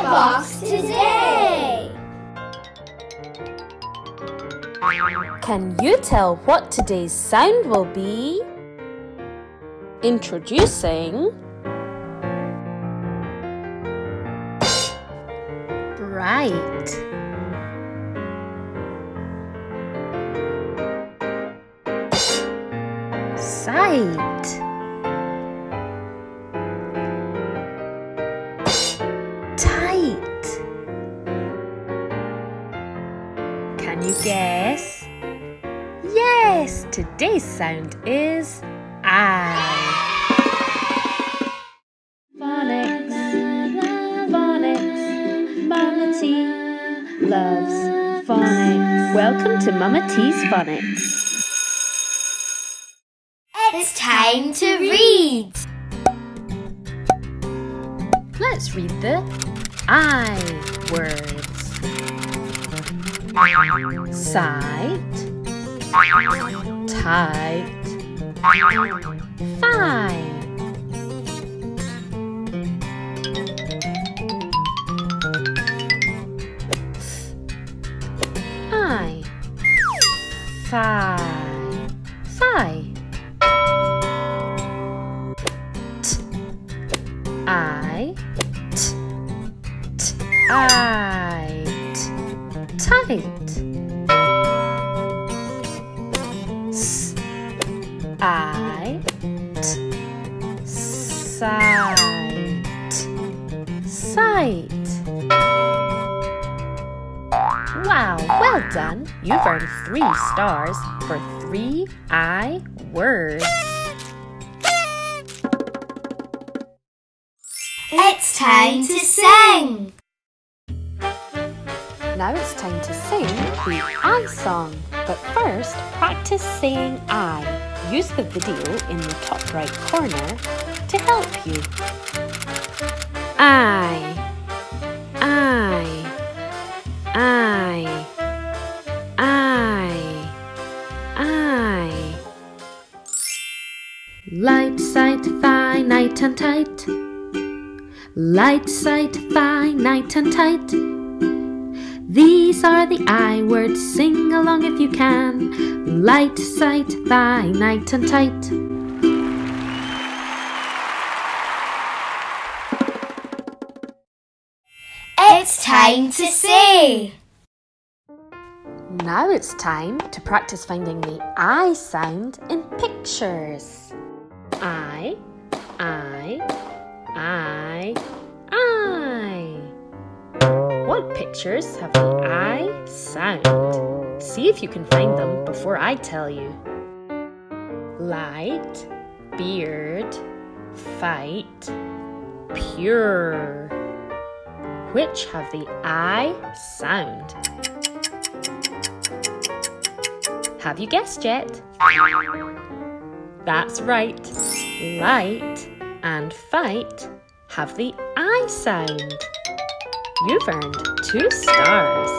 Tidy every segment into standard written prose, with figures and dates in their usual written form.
box today. Can you tell what today's sound will be? Introducing bright. Sight. Tight. Can you guess? Yes, today's sound is I. Phonics, phonics, Mama T loves phonics. Welcome to Mama T's Phonics. It's time to read. Let's read the I words. Sight, tight, fine. I, fi, fi. I, tight, tight. S, I, sight, sight. Wow, well done. You've earned 3 stars for 3 I words. It's time to sing. Now it's time to sing the I song. But first, practice saying I. Use the video in the top right corner to help you. I. Light, sight, finite and tight. Light, sight, finite and tight. These are the I words. Sing along if you can. Light, sight, finite and tight. It's time to see. Now it's time to practice finding the I sound in pictures. I. What pictures have the I sound? See if you can find them before I tell you. Light, beard, fight, pure. Which have the I sound? Have you guessed yet? That's right. Light and fight have the I sound. You've earned 2 stars.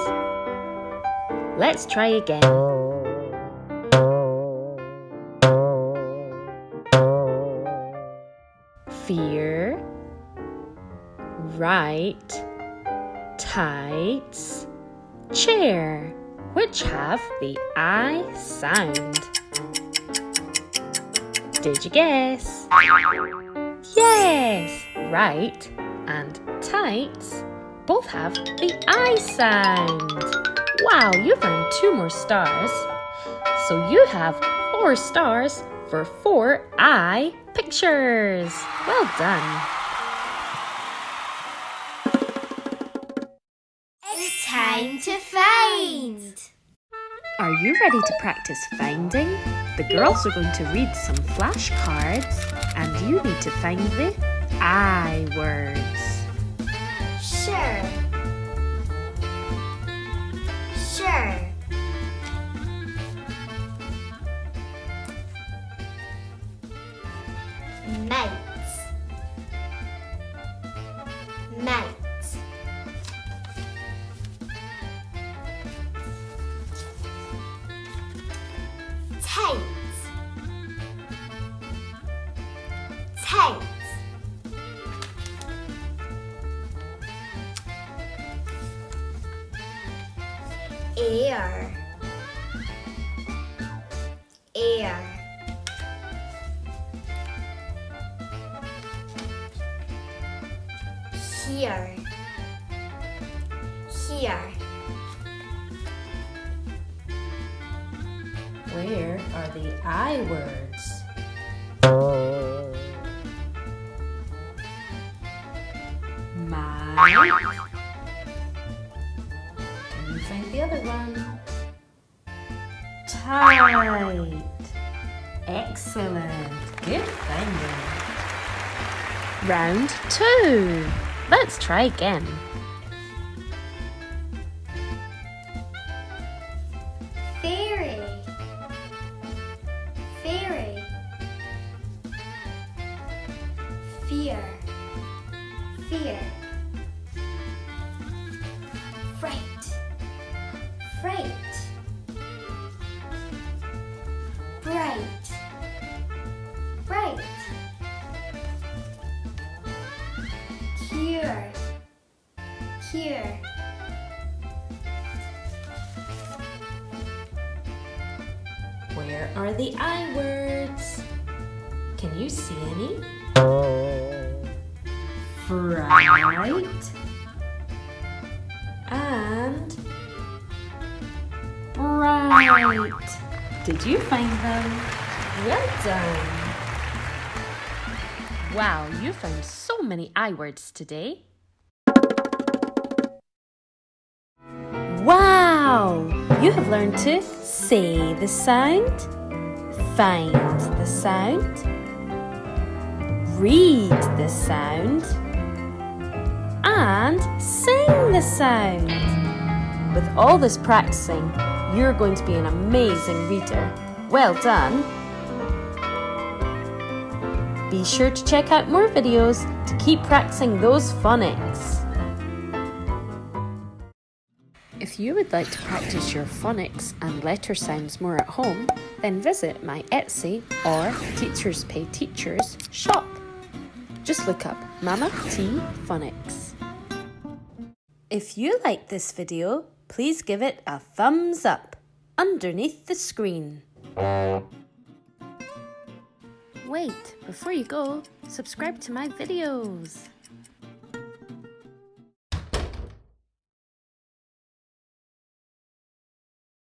Let's try again. Fear, right, tights, chair. Which have the I sound? Did you guess? Yes! Right and tights both have the I sound. Wow, you've earned 2 more stars. So you have 4 stars for 4 I pictures. Well done. It's time to find. Are you ready to practice finding? The girls are going to read some flashcards and you need to find the I words. Sure. Mates. Tights. Air. Air. Here. Here. Where are the I words? My. Can you find the other one? Tight. Excellent. Good finding. Round 2. Let's try again. Fairy. Fairy. Fear. Fear. Fright. Fright. Bright. Bright. Cure. Cure. Where are the I words? Can you see any? Fright and bright. Did you find them? Well done. Wow, you found so many I words today. Wow! You have learned to say the sound, find the sound, read the sound, and sing the sound. With all this practicing, you're going to be an amazing reader. Well done! Be sure to check out more videos to keep practicing those phonics. If you would like to practice your phonics and letter sounds more at home, then visit my Etsy or Teachers Pay Teachers shop. Just look up Mama T Phonics. If you like this video, please give it a thumbs up underneath the screen. Wait, before you go, subscribe to my videos.